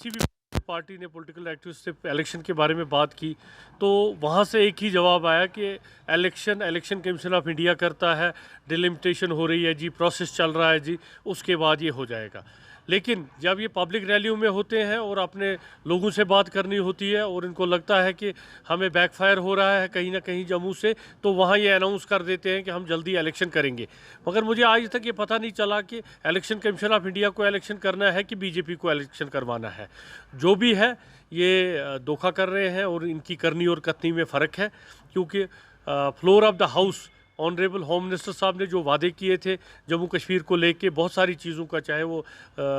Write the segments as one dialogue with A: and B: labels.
A: किसी भी पार्टी ने पॉलिटिकल एक्टिविस्ट से इलेक्शन के बारे में बात की तो वहाँ से एक ही जवाब आया कि इलेक्शन कमीशन ऑफ इंडिया करता है, डिलिमिटेशन हो रही है जी, प्रोसेस चल रहा है जी, उसके बाद ये हो जाएगा। लेकिन जब ये पब्लिक रैलियों में होते हैं और अपने लोगों से बात करनी होती है और इनको लगता है कि हमें बैकफायर हो रहा है कहीं ना कहीं जम्मू से, तो वहाँ ये अनाउंस कर देते हैं कि हम जल्दी इलेक्शन करेंगे। मगर मुझे आज तक ये पता नहीं चला कि इलेक्शन कमीशन ऑफ इंडिया को इलेक्शन करना है कि बीजेपी को इलेक्शन करवाना है। जो भी है ये धोखा कर रहे हैं और इनकी करनी और कथनी में फ़र्क है, क्योंकि floor of the house honourable home minister साहब ने जो वादे किए थे जम्मू कश्मीर को लेके बहुत सारी चीज़ों का, चाहे वो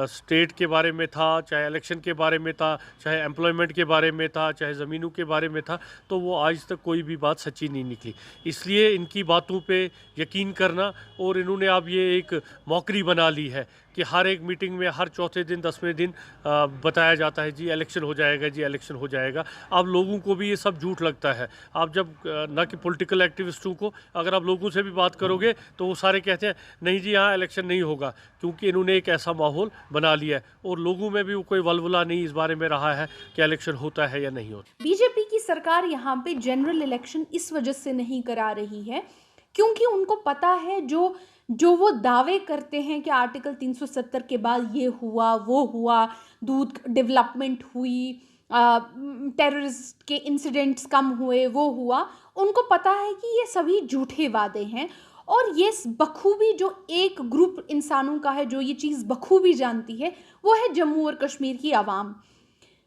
A: स्टेट के बारे में था, चाहे इलेक्शन के बारे में था, चाहे एम्प्लॉयमेंट के बारे में था, चाहे ज़मीनों के बारे में था, तो वो आज तक कोई भी बात सच्ची नहीं निकली। इसलिए इनकी बातों पे यकीन करना, और इन्होंने अब ये एक मौकरी बना ली है कि हर एक मीटिंग में हर चौथे दिन 10वें दिन बताया जाता है जी इलेक्शन हो जाएगा, जी इलेक्शन हो जाएगा। अब लोगों को भी ये सब झूठ लगता है। आप जब ना कि पॉलिटिकल एक्टिविस्टों को, अगर आप लोगों से भी बात करोगे तो वो सारे कहते हैं नहीं जी यहाँ इलेक्शन नहीं होगा, क्योंकि इन्होंने एक ऐसा माहौल बना लिया है और लोगों में भी कोई वलवला नहीं इस बारे में रहा है कि इलेक्शन होता है या नहीं होता।
B: बीजेपी की सरकार यहाँ पे जनरल इलेक्शन इस वजह से नहीं करा रही है क्योंकि उनको पता है जो वो दावे करते हैं कि आर्टिकल 370 के बाद ये हुआ वो हुआ, दूध डेवलपमेंट हुई, टेररिस्ट के इंसिडेंट्स कम हुए, वो हुआ, उनको पता है कि ये सभी झूठे वादे हैं। और ये बखूबी जो एक ग्रुप इंसानों का है जो ये चीज़ बखूबी जानती है, वो है जम्मू और कश्मीर की आवाम।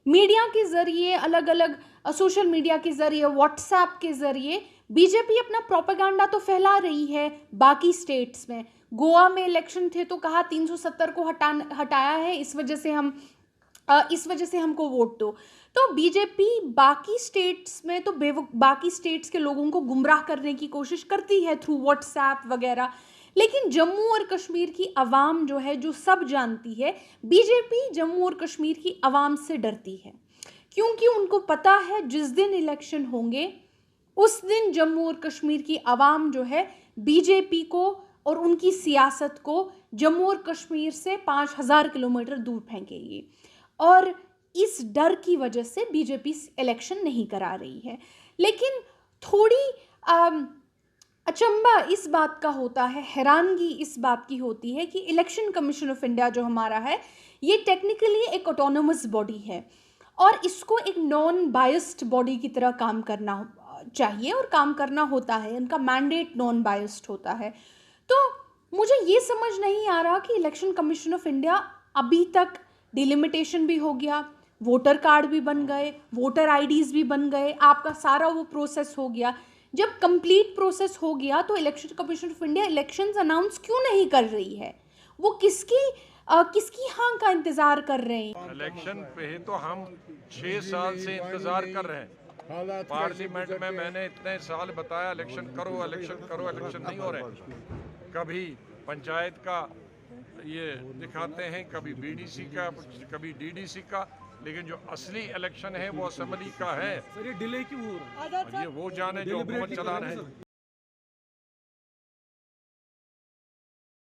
B: मीडिया के ज़रिए, अलग अलग सोशल मीडिया के ज़रिए, व्हाट्सएप के ज़रिए बीजेपी अपना प्रोपेगेंडा तो फैला रही है बाकी स्टेट्स में। गोवा में इलेक्शन थे तो कहा 370 को हटाया है, इस वजह से हमको वोट दो। तो बीजेपी बाकी स्टेट्स में तो बाकी स्टेट्स के लोगों को गुमराह करने की कोशिश करती है थ्रू व्हाट्सएप वगैरह, लेकिन जम्मू और कश्मीर की आवाम जो है, जो सब जानती है, बीजेपी जम्मू और कश्मीर की आवाम से डरती है, क्योंकि उनको पता है जिस दिन इलेक्शन होंगे उस दिन जम्मू और कश्मीर की आवाम जो है बीजेपी को और उनकी सियासत को जम्मू और कश्मीर से 5000 किलोमीटर दूर फेंकेगी। और इस डर की वजह से बीजेपी इलेक्शन नहीं करा रही है। लेकिन थोड़ी अचंबा इस बात का होता है, हैरानगी इस बात की होती है कि इलेक्शन कमीशन ऑफ इंडिया जो हमारा है, ये टेक्निकली एक ऑटोनोमस बॉडी है और इसको एक नॉन बायस्ड बॉडी की तरह काम करना चाहिए और काम करना होता है। इनका मैंडेट नॉन बायस्ड होता है। तो मुझे ये समझ नहीं आ रहा कि इलेक्शन कमीशन ऑफ इंडिया अभी तक डिलिमिटेशन भी हो गया, वोटर कार्ड भी बन गए, वोटर आईडीज़ भी बन गए, आपका सारा वो प्रोसेस हो गया। जब कंप्लीट प्रोसेस हो गया तो election commission of India elections announce क्यों नहीं कर रही है? वो किसकी हाँ का इंतज़ार कर रहे हैं?
C: इलेक्शन पे तो हम 6 साल से इंतज़ार कर रहे हैं। पार्लियामेंट में मैंने इतने साल बताया इलेक्शन करो, इलेक्शन नहीं हो रहे। कभी पंचायत का ये दिखाते हैं, कभी बीडीसी का, कभी डीडीसी का, लेकिन जो असली इलेक्शन है वो असेंबली का है।
D: सर ये डिले क्यों हो रहा है?
C: ये वो जाने जो हुकूमत चला रहे हैं।